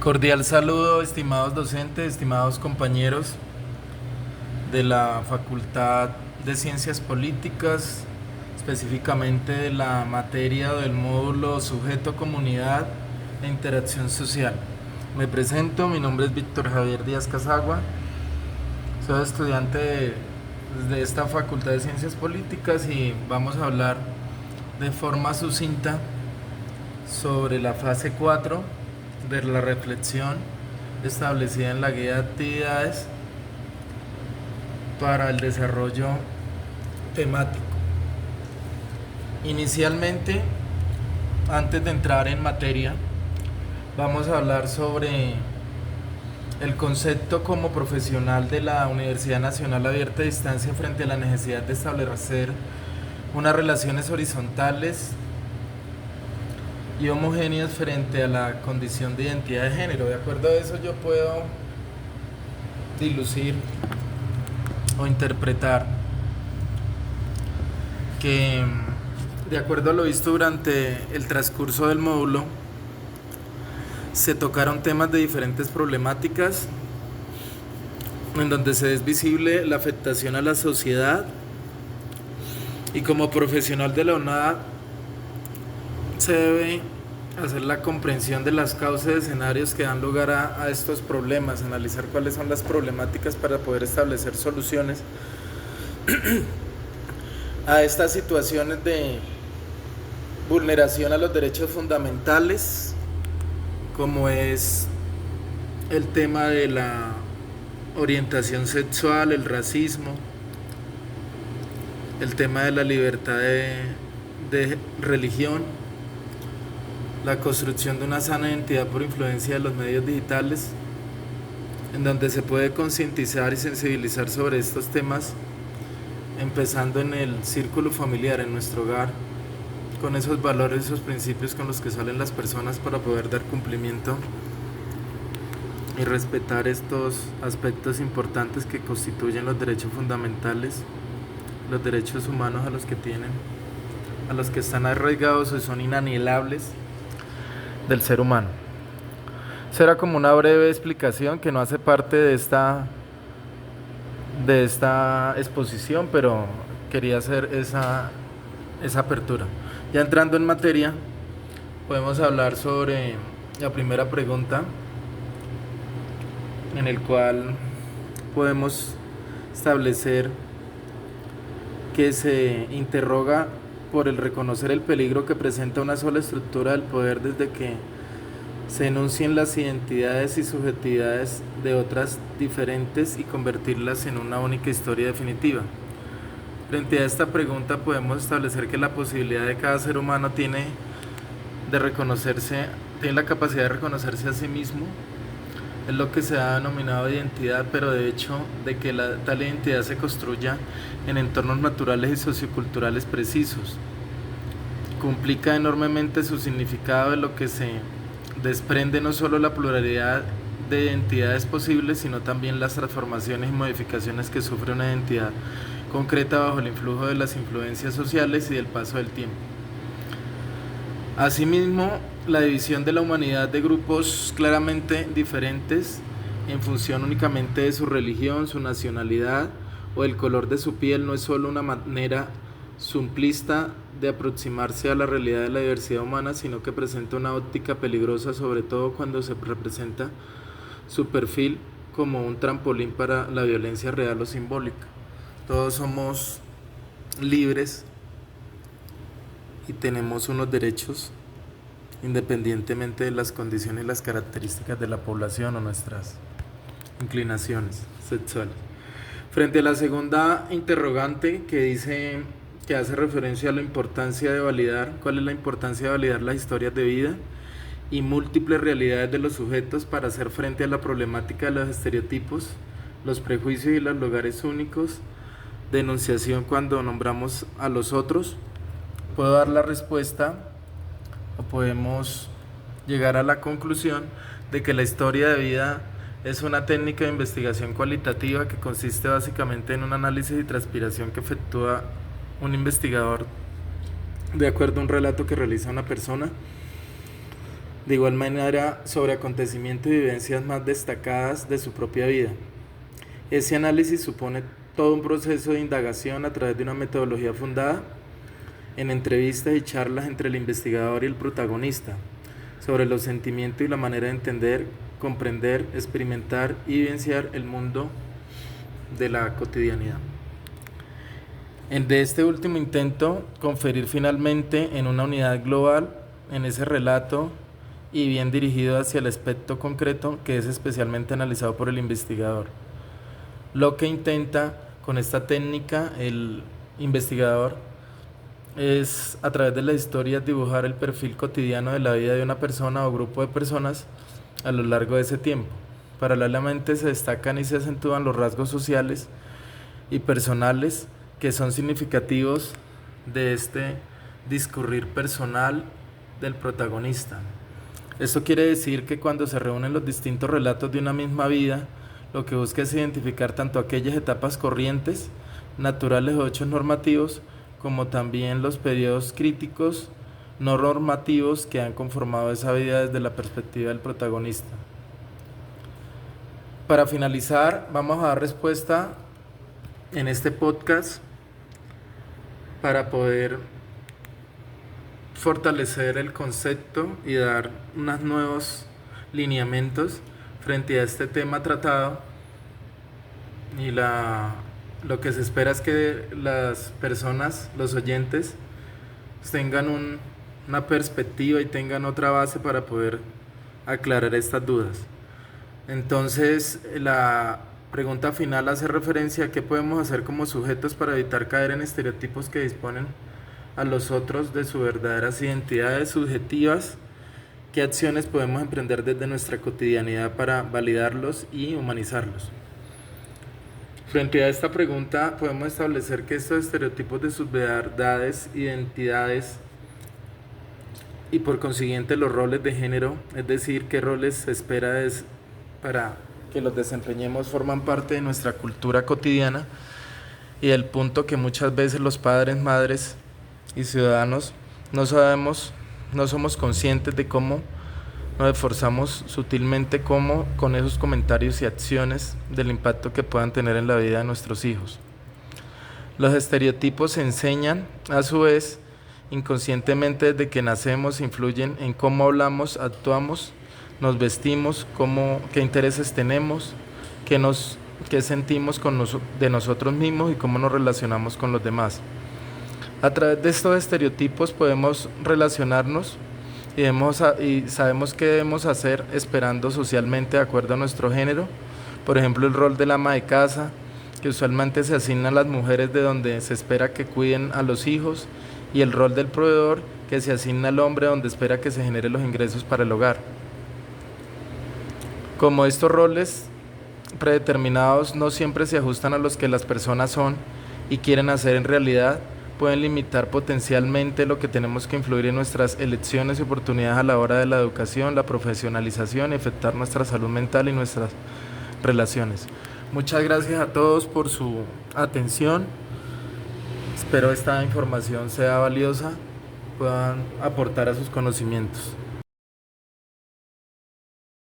Cordial saludo, estimados docentes, estimados compañeros de la Facultad de Ciencias Políticas, específicamente de la materia del módulo Sujeto, Comunidad e Interacción Social. Me presento, mi nombre es Víctor Javier Díaz Casagua, soy estudiante de esta Facultad de Ciencias Políticas y vamos a hablar de forma sucinta sobre la fase 4 de la reflexión establecida en la guía de actividades para el desarrollo temático. Inicialmente, antes de entrar en materia, vamos a hablar sobre el concepto como profesional de la Universidad Nacional Abierta a Distancia frente a la necesidad de establecer unas relaciones horizontales y homogéneas frente a la condición de identidad de género. De acuerdo a eso yo puedo dilucir o interpretar que, de acuerdo a lo visto durante el transcurso del módulo, se tocaron temas de diferentes problemáticas en donde se es visible la afectación a la sociedad, y como profesional de la UNAD se debe hacer la comprensión de las causas de escenarios que dan lugar a estos problemas, analizar cuáles son las problemáticas para poder establecer soluciones a estas situaciones de vulneración a los derechos fundamentales, como es el tema de la orientación sexual, el racismo, el tema de la libertad de religión, la construcción de una sana identidad por influencia de los medios digitales, en donde se puede concientizar y sensibilizar sobre estos temas, empezando en el círculo familiar, en nuestro hogar, con esos valores, esos principios con los que salen las personas para poder dar cumplimiento y respetar estos aspectos importantes que constituyen los derechos fundamentales, los derechos humanos a los que tienen, a los que están arraigados y son inalienables del ser humano. Será como una breve explicación que no hace parte de esta exposición, pero quería hacer esa apertura. Ya entrando en materia, podemos hablar sobre la primera pregunta, en el cual podemos establecer que se interroga por el reconocer el peligro que presenta una sola estructura del poder desde que se enuncien las identidades y subjetividades de otras diferentes y convertirlas en una única historia definitiva. Frente a esta pregunta podemos establecer que la posibilidad de cada ser humano tiene la capacidad de reconocerse a sí mismo, es lo que se ha denominado identidad, pero de hecho de que tal identidad se construya en entornos naturales y socioculturales precisos. Complica enormemente su significado, de lo que se desprende no solo la pluralidad de identidades posibles, sino también las transformaciones y modificaciones que sufre una identidad concreta bajo el influjo de las influencias sociales y del paso del tiempo. Asimismo, la división de la humanidad de grupos claramente diferentes en función únicamente de su religión, su nacionalidad o el color de su piel no es solo una manera simplista de aproximarse a la realidad de la diversidad humana, sino que presenta una óptica peligrosa, sobre todo cuando se representa su perfil como un trampolín para la violencia real o simbólica. Todos somos libres y tenemos unos derechos independientemente de las condiciones y las características de la población o nuestras inclinaciones sexuales. Frente a la segunda interrogante, que hace referencia a la importancia de validar, ¿cuál es la importancia de validar las historias de vida y múltiples realidades de los sujetos para hacer frente a la problemática de los estereotipos, los prejuicios y los lugares únicos de enunciación cuando nombramos a los otros? Puedo dar la respuesta, o podemos llegar a la conclusión de que la historia de vida es una técnica de investigación cualitativa que consiste básicamente en un análisis y transpiración que efectúa un investigador de acuerdo a un relato que realiza una persona De igual manera, sobre acontecimientos y vivencias más destacadas de su propia vida. Ese análisis supone todo un proceso de indagación a través de una metodología fundada en entrevistas y charlas entre el investigador y el protagonista, sobre los sentimientos y la manera de entender, comprender, experimentar y vivenciar el mundo de la cotidianidad. De este último intento, conferir finalmente en una unidad global en ese relato y bien dirigido hacia el aspecto concreto que es especialmente analizado por el investigador. Lo que intenta con esta técnica el investigador es, a través de las historias, dibujar el perfil cotidiano de la vida de una persona o grupo de personas a lo largo de ese tiempo. Paralelamente se destacan y se acentúan los rasgos sociales y personales que son significativos de este discurrir personal del protagonista. Esto quiere decir que cuando se reúnen los distintos relatos de una misma vida, lo que busca es identificar tanto aquellas etapas corrientes, naturales o hechos normativos, como también los periodos críticos no normativos que han conformado esa vida desde la perspectiva del protagonista. Para finalizar, vamos a dar respuesta en este podcast para poder fortalecer el concepto y dar unos nuevos lineamientos frente a este tema tratado, y lo que se espera es que las personas, los oyentes, tengan una perspectiva y tengan otra base para poder aclarar estas dudas. Entonces, la pregunta final hace referencia a qué podemos hacer como sujetos para evitar caer en estereotipos que disponen a los otros de sus verdaderas identidades subjetivas. ¿Qué acciones podemos emprender desde nuestra cotidianidad para validarlos y humanizarlos? Frente a esta pregunta, podemos establecer que estos estereotipos de sus verdades, identidades y por consiguiente los roles de género, es decir, qué roles se espera para que los desempeñemos, forman parte de nuestra cultura cotidiana, y el punto que muchas veces los padres, madres y ciudadanos no somos conscientes de cómo nos esforzamos sutilmente con esos comentarios y acciones del impacto que puedan tener en la vida de nuestros hijos. Los estereotipos se enseñan, a su vez, inconscientemente desde que nacemos, influyen en cómo hablamos, actuamos, nos vestimos, qué intereses tenemos, qué sentimos de nosotros mismos y cómo nos relacionamos con los demás. A través de estos estereotipos podemos relacionarnos y sabemos qué debemos hacer esperando socialmente de acuerdo a nuestro género. Por ejemplo, el rol del ama de casa, que usualmente se asigna a las mujeres, de donde se espera que cuiden a los hijos, y el rol del proveedor, que se asigna al hombre, donde espera que se generen los ingresos para el hogar. Como estos roles predeterminados no siempre se ajustan a los que las personas son y quieren hacer en realidad, pueden limitar potencialmente lo que tenemos que influir en nuestras elecciones y oportunidades a la hora de la educación, la profesionalización y afectar nuestra salud mental y nuestras relaciones. Muchas gracias a todos por su atención. Espero esta información sea valiosa, puedan aportar a sus conocimientos.